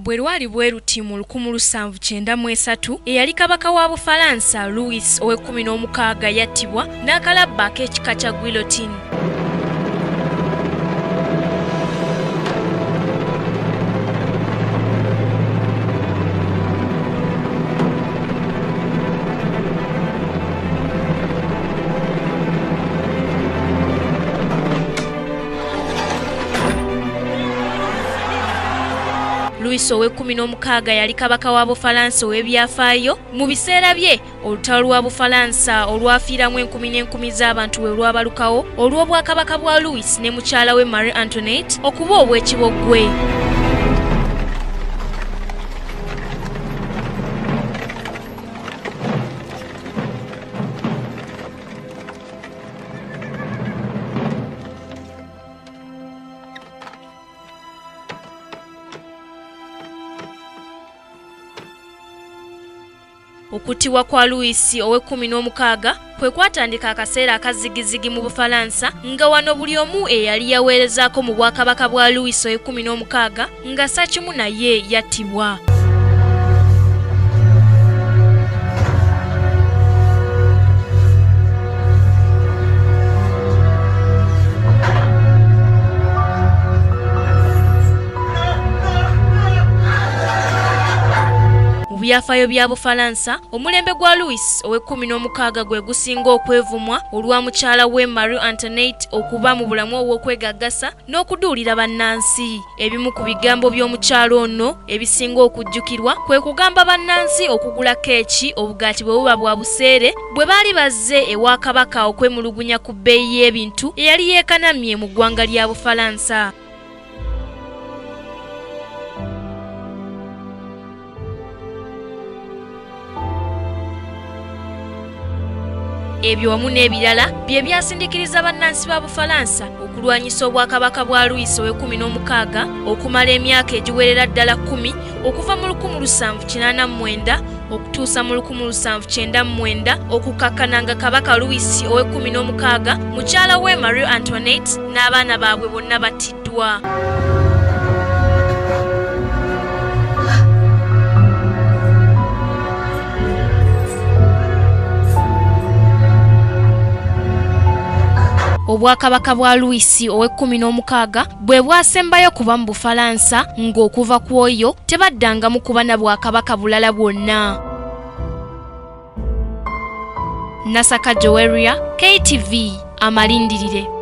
bwe lwali bwe luti mu 1793 eyali kabaka wa Bufalansa Louis ow'e16 yattibwa n'akalabba ak'ekika kya guillotine. Louis ow'e16 yali kabaka wa Bufalansa ow'ebyafaayo mu biseera bye olutalo lwa Bufalansa olwafiiramu enkumi n'enkumi z'abantu we lwabalukawo olw'obwakabaka bwa Louis ne mukyala we Marie Antoinette okuba obw'ekibogwe. Okutiwa kwa Louis ow'e16 kwe kwatandika akaseera akazigizigi mu Bufalansa nga wano buli omu eyali yaweerezaako mu bwakabaka bwa Louis ow'e16 nga sakimu naye yattibwa. Byafaayo bya Bufalansa omulembe gwa Louis ow'e16 gwe gusinga okwevumwa olwa mukyala we Marie Antoinette okuba mu bulamu obw'okwegaggasa n'okuduulira bannansi. Ebimu ku bigambo by'omukyala ono ebisinga okujjukirwa kwe kugamba bannansi okugula keeki obugaati bwe buba bwa buseere bwe baali bazze ewa kabaka okwemulugunya ku bbeeyi y'ebintu eyali yeekanamye mu ggwanga lya Bufalansa. Ebyo wamu n'ebirala bye byasindikiriza bannansi ba Bufalansa okulwanyisa obwakabaka bwa Louis ow'e16 okumala emyaka egiwerera ddala 10 okuva mu 1789 okutuusa mu 1799 okukakkananga kabaka Louis ow'e16 mukyala we Marie Antoinette n'abaana baabwe bonna battiddwa. Obwakabaka bwa Louis ow'e16 bwe bwasembayo kuba mu Bufalansa ng'okuva ku oyo tebaddangamu kuba na bwakabaka bulala bwonna. Nasaka Joeria, KTV, Amalindirire.